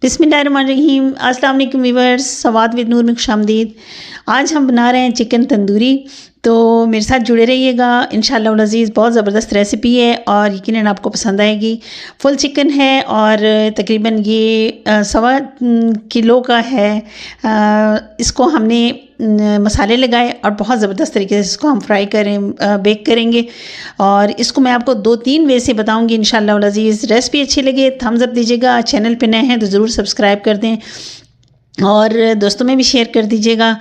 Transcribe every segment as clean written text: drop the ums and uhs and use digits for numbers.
बिस्मिल्लाहिर्रहमानिर्रहीम। अस्सलाम वालेकुम व्यूअर्स, सवाद विद नूर में खुशामदीद। आज हम बना रहे हैं चिकन तंदूरी, तो मेरे साथ जुड़े रहिएगा। इंशाअल्लाह उल अज़ीज़ बहुत ज़बरदस्त रेसिपी है और यकीनन आपको पसंद आएगी। फुल चिकन है और तकरीबन ये 1.25 किलो का है। इसको हमने मसाले लगाए और बहुत ज़बरदस्त तरीके से इसको हम फ्राई बेक करेंगे और इसको मैं आपको 2-3 वे से बताऊंगी इंशाअल्लाह उल अज़ीज़। रेसिपी अच्छी लगे थम्स अप दीजिएगा, चैनल पे नए हैं तो ज़रूर सब्सक्राइब कर दें और दोस्तों में भी शेयर कर दीजिएगा।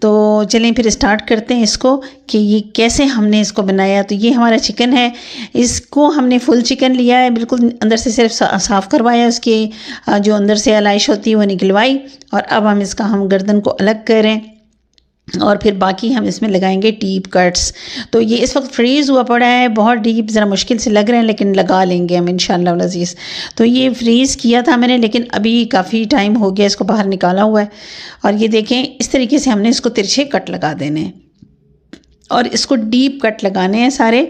तो चलें फिर स्टार्ट करते हैं इसको कि ये कैसे हमने इसको बनाया। तो ये हमारा चिकन है, इसको हमने फुल चिकन लिया है, बिल्कुल अंदर से सिर्फ साफ़ करवाया, उसके जो अंदर से अलाइश होती है वो निकलवाई और अब हम इसका गर्दन को अलग करें और फिर बाकी हम इसमें लगाएंगे डीप कट्स। तो ये इस वक्त फ्रीज़ हुआ पड़ा है, बहुत डीप, ज़रा मुश्किल से लग रहे हैं लेकिन लगा लेंगे हम इंशाअल्लाह उल अज़ीज़। तो ये फ्रीज़ किया था मैंने, लेकिन अभी काफ़ी टाइम हो गया, इसको बाहर निकाला हुआ है। और ये देखें, इस तरीके से हमने इसको तिरछे कट लगा देने हैं और इसको डीप कट लगाने हैं सारे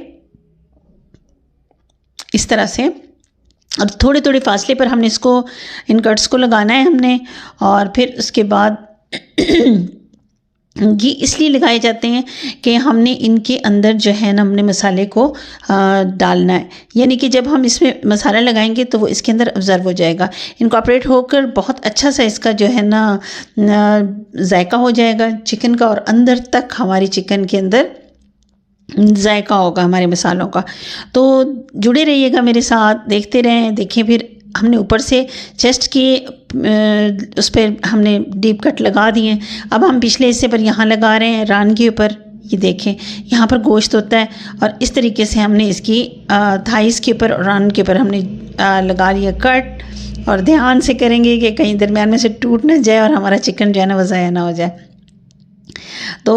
इस तरह से। और थोड़े थोड़े फासले पर हमने इसको इन कट्स को लगाना है हमने। और फिर उसके बाद ये इसलिए लगाए जाते हैं कि हमने इनके अंदर जो है ना हमने मसाले को डालना है, यानी कि जब हम इसमें मसाला लगाएंगे तो वो इसके अंदर ऑब्ज़र्व हो जाएगा, इनकॉर्पोरेट होकर बहुत अच्छा सा इसका जो है ना जायका हो जाएगा चिकन का और अंदर तक हमारी चिकन के अंदर जायका होगा हमारे मसालों का। तो जुड़े रहिएगा मेरे साथ, देखते रहें। देखें, फिर हमने ऊपर से चेस्ट के उस पर हमने डीप कट लगा दिए। अब हम पिछले हिस्से पर यहाँ लगा रहे हैं रान के ऊपर। ये देखें, यहाँ पर गोश्त होता है और इस तरीके से हमने इसकी थाइस के ऊपर और रान के ऊपर हमने लगा लिया कट। और ध्यान से करेंगे कि कहीं दरमियान में से टूट ना जाए और हमारा चिकन जो है ना वो ज़ाया ना हो जाए। तो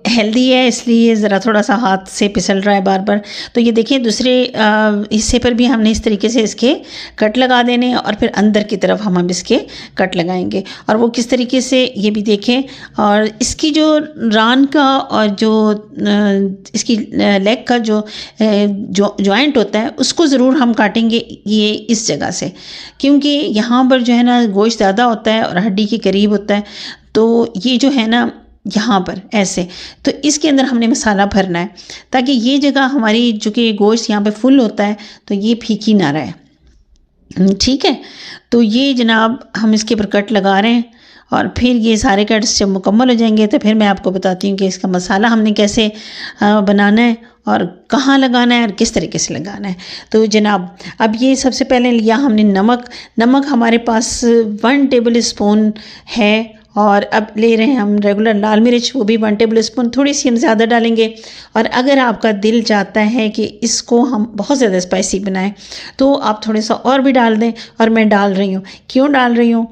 हेल्दी है इसलिए ज़रा थोड़ा सा हाथ से फिसल रहा है बार बार। तो ये देखिए, दूसरे हिस्से पर भी हमने इस तरीके से इसके कट लगा देने और फिर अंदर की तरफ हम इसके कट लगाएंगे। और वो किस तरीके से ये भी देखें। और इसकी जो रान का और जो इसकी लेग का जो जॉइंट होता है उसको ज़रूर हम काटेंगे ये इस जगह से, क्योंकि यहाँ पर जो है ना गोश्त ज़्यादा होता है और हड्डी के करीब होता है। तो ये जो है ना यहाँ पर ऐसे, तो इसके अंदर हमने मसाला भरना है ताकि ये जगह हमारी, चूँकि गोश्त यहाँ पे फुल होता है तो ये फीकी ना रहे। ठीक है, तो ये जनाब हम इसके ऊपर कट लगा रहे हैं और फिर ये सारे कट्स जब मुकम्मल हो जाएंगे तो फिर मैं आपको बताती हूँ कि इसका मसाला हमने कैसे बनाना है और कहाँ लगाना है और किस तरीके से लगाना है। तो जनाब, अब ये सबसे पहले लिया हमने नमक हमारे पास 1 टेबल स्पून है। और अब ले रहे हैं हम रेगुलर लाल मिर्च, वो भी 1 टेबल स्पून, थोड़ी सी हम ज़्यादा डालेंगे। और अगर आपका दिल चाहता है कि इसको हम बहुत ज़्यादा स्पाइसी बनाएं तो आप थोड़ा सा और भी डाल दें। और मैं डाल रही हूँ, क्यों डाल रही हूँ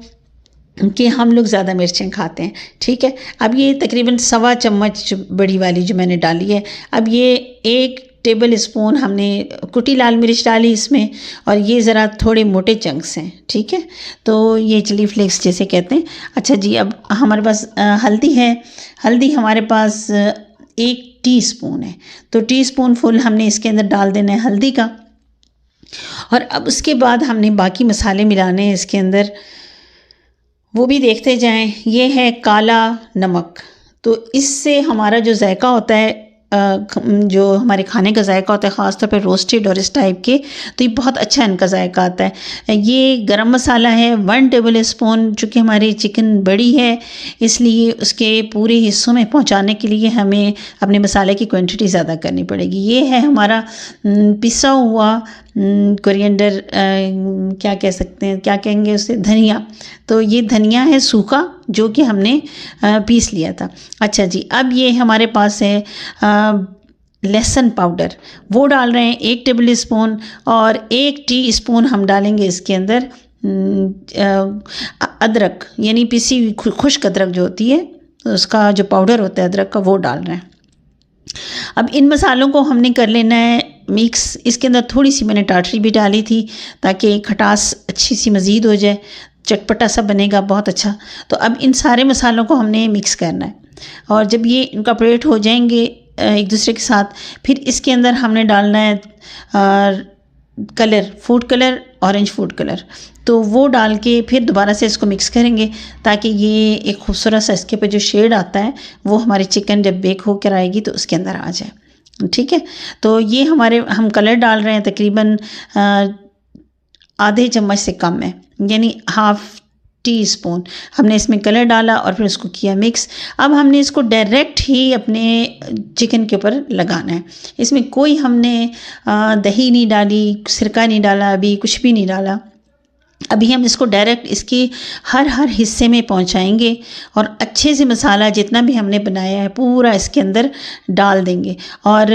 कि हम लोग ज़्यादा मिर्चें खाते हैं। ठीक है, अब ये तकरीबन 1.25 चम्मच बड़ी वाली जो मैंने डाली है। अब ये 1 टेबल स्पून हमने कुटी लाल मिर्च डाली इसमें और ये ज़रा थोड़े मोटे चंक्स हैं। ठीक है, तो ये चिली फ्लेक्स जैसे कहते हैं। अच्छा जी, अब हमारे पास हल्दी है। हल्दी हमारे पास 1 टीस्पून है, तो टीस्पून फुल हमने इसके अंदर डाल देना है हल्दी का। और अब उसके बाद हमने बाकी मसाले मिलाने हैं इसके अंदर, वो भी देखते जाएं। ये है काला नमक, तो इससे हमारा जो जायका होता है, जो हमारे खाने का जायका होता है, ख़ास तौर पे रोस्टेड और इस टाइप के, तो ये बहुत अच्छा इनका जायका आता है। ये गरम मसाला है 1 टेबल स्पून, चूँकि हमारी चिकन बड़ी है इसलिए उसके पूरे हिस्सों में पहुंचाने के लिए हमें अपने मसाले की क्वांटिटी ज़्यादा करनी पड़ेगी। ये है हमारा पिसा हुआ कोरिएंडर, क्या कह सकते हैं, क्या कहेंगे उसे, धनिया। तो ये धनिया है सूखा जो कि हमने पीस लिया था। अच्छा जी, अब ये हमारे पास है लहसुन पाउडर, वो डाल रहे हैं 1 टेबल स्पून। और 1 टीस्पून हम डालेंगे इसके अंदर अदरक, यानी पिसी हुई खुश्क अदरक जो होती है, तो उसका जो पाउडर होता है अदरक का, वो डाल रहे हैं। अब इन मसालों को हमने कर लेना है मिक्स। इसके अंदर थोड़ी सी मैंने टाटरी भी डाली थी ताकि खटास अच्छी सी मज़ीद हो जाए, चटपटा सा बनेगा बहुत अच्छा। तो अब इन सारे मसालों को हमने मिक्स करना है और जब ये इनकॉर्पोरेट हो जाएंगे एक दूसरे के साथ, फिर इसके अंदर हमने डालना है colour, food colour, orange food colour, तो वो डाल के फिर दोबारा से इसको मिक्स करेंगे ताकि ये एक खूबसूरत सा इसके ऊपर जो शेड आता है वो हमारी चिकन जब बेक होकर आएगी तो उसके अंदर आ जाए। ठीक है, तो ये हम कलर डाल रहे हैं तकरीबन आधे चम्मच से कम है, यानी हाफ टी स्पून हमने इसमें कलर डाला और फिर उसको किया मिक्स। अब हमने इसको डायरेक्ट ही अपने चिकन के ऊपर लगाना है। इसमें कोई हमने दही नहीं डाली, सिरका नहीं डाला, अभी कुछ भी नहीं डाला। अभी हम इसको डायरेक्ट इसकी हर हिस्से में पहुंचाएंगे और अच्छे से मसाला जितना भी हमने बनाया है पूरा इसके अंदर डाल देंगे और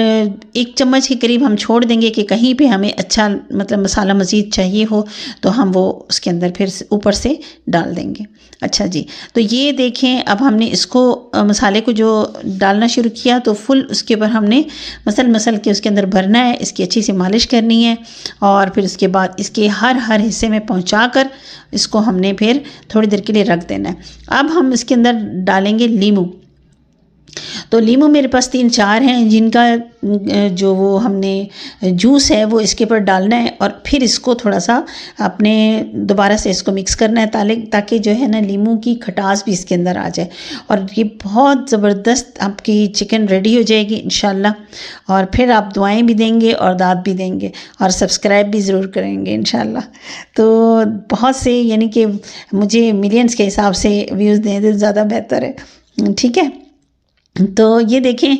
1 चम्मच के करीब हम छोड़ देंगे कि कहीं पे हमें अच्छा मतलब मसाला मज़ीद चाहिए हो तो हम वो उसके अंदर फिर ऊपर से डाल देंगे। अच्छा जी, तो ये देखें अब हमने इसको मसाले को जो डालना शुरू किया तो फुल उसके ऊपर हमने मसल के उसके अंदर भरना है, इसकी अच्छी से मालिश करनी है और फिर उसके बाद इसके हर हिस्से में पहुंचाकर इसको हमने फिर थोड़ी देर के लिए रख देना है। अब हम इसके अंदर डालेंगे नींबू। तो नींबू मेरे पास 3-4 हैं जिनका जो वो हमने जूस है वो इसके ऊपर डालना है और फिर इसको थोड़ा सा अपने दोबारा से इसको मिक्स करना है ताकि जो है ना नींबू की खटास भी इसके अंदर आ जाए और ये बहुत ज़बरदस्त आपकी चिकन रेडी हो जाएगी इंशाल्लाह। और फिर आप दुआएं भी देंगे और दाद भी देंगे और सब्सक्राइब भी ज़रूर करेंगे इंशाल्लाह। तो बहुत से यानी कि मुझे मिलियंस के हिसाब से व्यूज़ दें तो ज़्यादा बेहतर है। ठीक है, तो ये देखें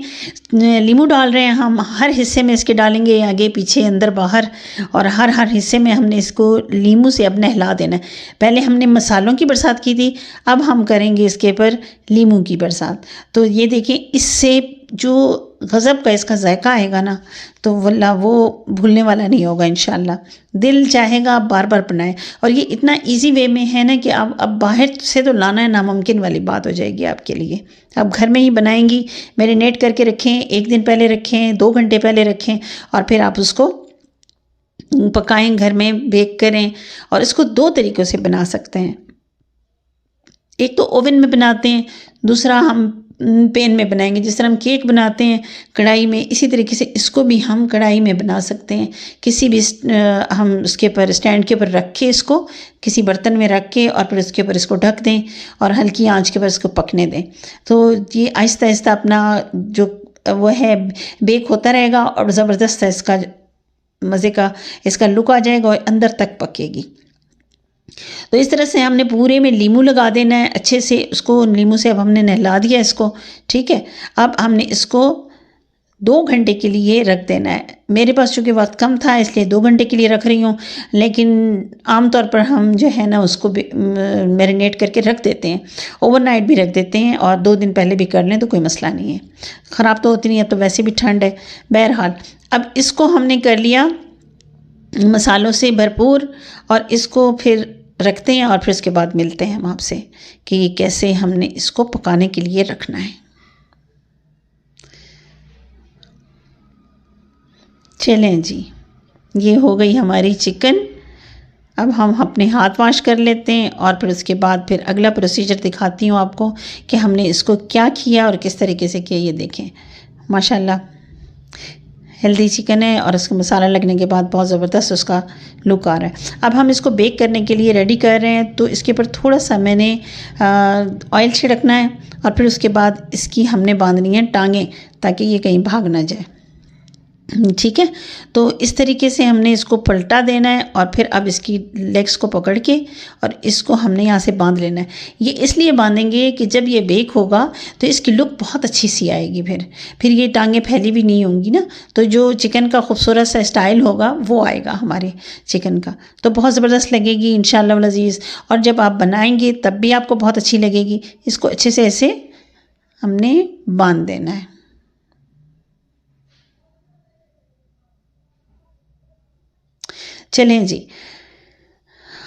नींबू डाल रहे हैं हम, हर हिस्से में इसके डालेंगे, आगे पीछे अंदर बाहर, और हर हिस्से में हमने इसको नींबू से अब नहला देना है। पहले हमने मसालों की बरसात की थी, अब हम करेंगे इसके ऊपर नींबू की बरसात। तो ये देखें इससे जो गज़ब का इसका जायका आएगा ना तो वल्लाह वो भूलने वाला नहीं होगा इंशाल्लाह। दिल चाहेगा आप बार बार बनाएं और ये इतना इजी वे में है ना कि आप अब बाहर से तो लाना है नामुमकिन वाली बात हो जाएगी आपके लिए। आप घर में ही बनाएंगी, मैरिनेट करके रखें, 1 दिन पहले रखें, 2 घंटे पहले रखें और फिर आप उसको पकाएं, घर में बेक करें। और इसको 2 तरीक़ों से बना सकते हैं, एक तो ओवन में बनाते हैं, दूसरा हम पैन में बनाएंगे। जिस तरह हम केक बनाते हैं कढ़ाई में, इसी तरीके से इसको भी हम कढ़ाई में बना सकते हैं। किसी भी हम उसके ऊपर स्टैंड के ऊपर रख के इसको किसी बर्तन में रख के और फिर उसके ऊपर इसको ढक दें और हल्की आंच के ऊपर इसको पकने दें। तो ये आहिस्ता आहिस्ता अपना जो वो है बेक होता रहेगा और ज़बरदस्त इसका मज़े का इसका लुक आ जाएगा और अंदर तक पकेगी। तो इस तरह से हमने पूरे में नींबू लगा देना है अच्छे से, उसको नींबू से अब हमने नहला दिया इसको। ठीक है, अब हमने इसको 2 घंटे के लिए रख देना है। मेरे पास चूँकि वक्त कम था इसलिए 2 घंटे के लिए रख रही हूँ, लेकिन आमतौर पर हम जो है ना उसको मैरिनेट करके रख देते हैं, ओवरनाइट भी रख देते हैं और 2 दिन पहले भी कर लें तो कोई मसला नहीं है, ख़राब तो होती नहीं है। तो वैसे भी ठंड है। बहरहाल अब इसको हमने कर लिया मसालों से भरपूर और इसको फिर रखते हैं और फिर उसके बाद मिलते हैं हम आपसे कि कैसे हमने इसको पकाने के लिए रखना है। चलें जी, ये हो गई हमारी चिकन। अब हम अपने हाथ वॉश कर लेते हैं और फिर उसके बाद फिर अगला प्रोसीजर दिखाती हूँ आपको कि हमने इसको क्या किया और किस तरीके से किया। ये देखें माशाल्लाह हेल्दी चिकन है और उसका मसाला लगने के बाद बहुत ज़बरदस्त उसका लुक आ रहा है। अब हम इसको बेक करने के लिए रेडी कर रहे हैं। तो इसके ऊपर थोड़ा सा मैंने ऑयल छिड़कना है और फिर उसके बाद इसकी हमने बांधनी है टांगें ताकि ये कहीं भाग ना जाए। ठीक है, तो इस तरीके से हमने इसको पलटा देना है और फिर अब इसकी लेग्स को पकड़ के और इसको हमने यहाँ से बांध लेना है। ये इसलिए बांधेंगे कि जब ये बेक होगा तो इसकी लुक बहुत अच्छी सी आएगी। फिर ये टांगें फैली भी नहीं होंगी ना, तो जो चिकन का खूबसूरत सा स्टाइल होगा वो आएगा हमारे चिकन का, तो बहुत ज़बरदस्त लगेगी इंशाअल्लाह वल अज़ीज़। और जब आप बनाएंगे तब भी आपको बहुत अच्छी लगेगी। इसको अच्छे से ऐसे हमने बांध देना है। चलें जी,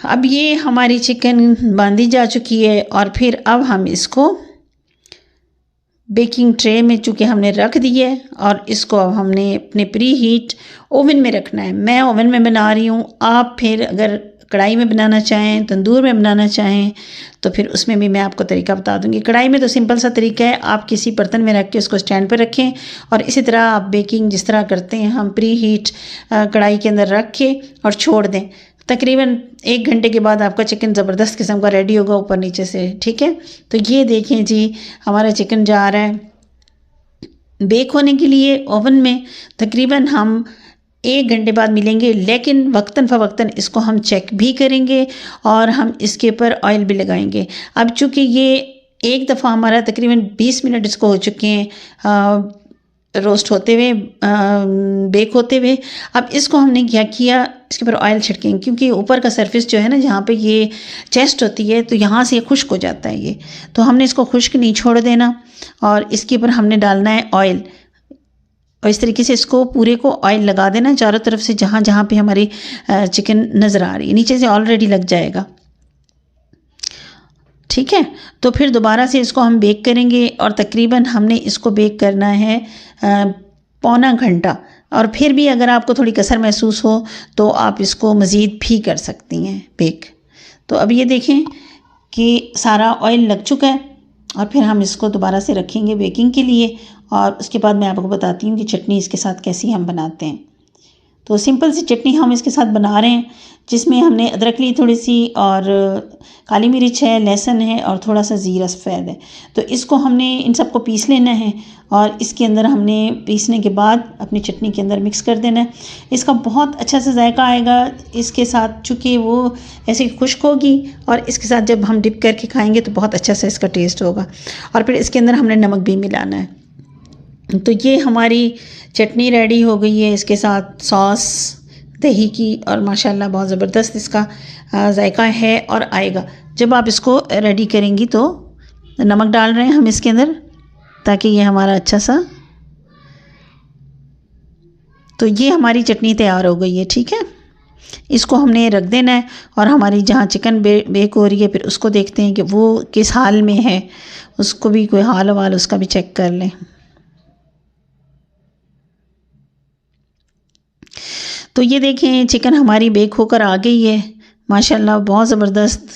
अब ये हमारी चिकन बांधी जा चुकी है और फिर अब हम इसको बेकिंग ट्रे में चूँकि हमने रख दी है और इसको अब हमने अपने प्री हीट ओवन में रखना है। मैं ओवन में बना रही हूँ, आप फिर अगर कढ़ाई में बनाना चाहें, तंदूर में बनाना चाहें, तो फिर उसमें भी मैं आपको तरीका बता दूंगी। कढ़ाई में तो सिंपल सा तरीका है, आप किसी बर्तन में रख के उसको स्टैंड पर रखें और इसी तरह आप बेकिंग जिस तरह करते हैं हम प्री हीट कढ़ाई के अंदर रख के और छोड़ दें। तकरीबन 1 घंटे के बाद आपका चिकन ज़बरदस्त किस्म का रेडी होगा ऊपर नीचे से, ठीक है। तो ये देखें जी, हमारा चिकन जा रहा है बेक होने के लिए ओवन में। तकरीबन हम 1 घंटे बाद मिलेंगे, लेकिन वक्तन फ़वक्तन इसको हम चेक भी करेंगे और हम इसके ऊपर ऑयल भी लगाएंगे। अब चूँकि ये एक दफ़ा हमारा तकरीबन 20 मिनट इसको हो चुके हैं रोस्ट होते हुए, बेक होते हुए। अब इसको हमने क्या किया, इसके ऊपर ऑयल छिड़केंगे, क्योंकि ऊपर का सरफेस जो है ना, जहाँ पे ये चेस्ट होती है, तो यहाँ से ये खुश्क हो जाता है ये, तो हमने इसको खुश्क नहीं छोड़ देना और इसके ऊपर हमने डालना है ऑयल। और इस तरीके से इसको पूरे को ऑयल लगा देना चारों तरफ से, जहाँ जहाँ पे हमारी चिकन नज़र आ रही है, नीचे से ऑलरेडी लग जाएगा, ठीक है। तो फिर दोबारा से इसको हम बेक करेंगे और तकरीबन हमने इसको बेक करना है पौना घंटा। और फिर भी अगर आपको थोड़ी कसर महसूस हो तो आप इसको मज़ीद भी कर सकती हैं बेक। तो अब ये देखें कि सारा ऑयल लग चुका है और फिर हम इसको दोबारा से रखेंगे बेकिंग के लिए और उसके बाद मैं आपको बताती हूँ कि चटनी इसके साथ कैसी हम बनाते हैं। तो सिंपल सी चटनी हम इसके साथ बना रहे हैं, जिसमें हमने अदरक ली थोड़ी सी और काली मिर्च है, लहसुन है और थोड़ा सा ज़ीरा सफ़ेद है। तो इसको हमने इन सबको पीस लेना है और इसके अंदर हमने पीसने के बाद अपनी चटनी के अंदर मिक्स कर देना है। इसका बहुत अच्छा सा जायका आएगा इसके साथ, चूँकि वो ऐसे खुश्क होगी और इसके साथ जब हम डिप करके खाएँगे तो बहुत अच्छा सा इसका टेस्ट होगा। और फिर इसके अंदर हमने नमक भी मिलाना है। तो ये हमारी चटनी रेडी हो गई है, इसके साथ सॉस दही की, और माशाल्लाह बहुत ज़बरदस्त इसका जायका है और आएगा। जब आप इसको रेडी करेंगी तो नमक डाल रहे हैं हम इसके अंदर ताकि ये हमारा अच्छा सा, तो ये हमारी चटनी तैयार हो गई है, ठीक है। इसको हमने रख देना है और हमारी जहाँ चिकन बेक हो रही है फिर उसको देखते हैं कि वो किस हाल में है, उसको भी कोई हाल वाल उसका भी चेक कर लें। तो ये देखें चिकन हमारी बेक होकर आ गई है, माशाल्लाह बहुत ज़बरदस्त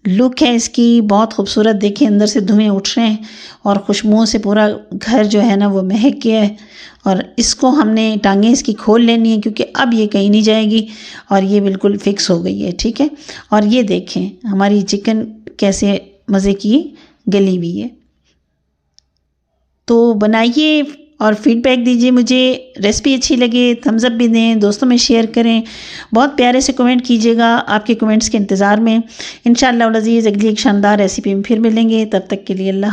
लुक है इसकी, बहुत खूबसूरत। देखें अंदर से धुएं उठ रहे हैं और खुशबुओं से पूरा घर जो है ना वो महक गया है। और इसको हमने टांगें इसकी खोल लेनी है क्योंकि अब ये कहीं नहीं जाएगी और ये बिल्कुल फिक्स हो गई है, ठीक है। और ये देखें हमारी चिकन कैसे मज़े की गली हुई है। तो बनाइए और फीडबैक दीजिए मुझे, रेसिपी अच्छी लगे थम्स अप भी दें, दोस्तों में शेयर करें, बहुत प्यारे से कमेंट कीजिएगा, आपके कमेंट्स के इंतज़ार में। इंशाअल्लाह अज़ीज़ अगली एक शानदार रेसिपी में फिर मिलेंगे, तब तक के लिए अल्लाह।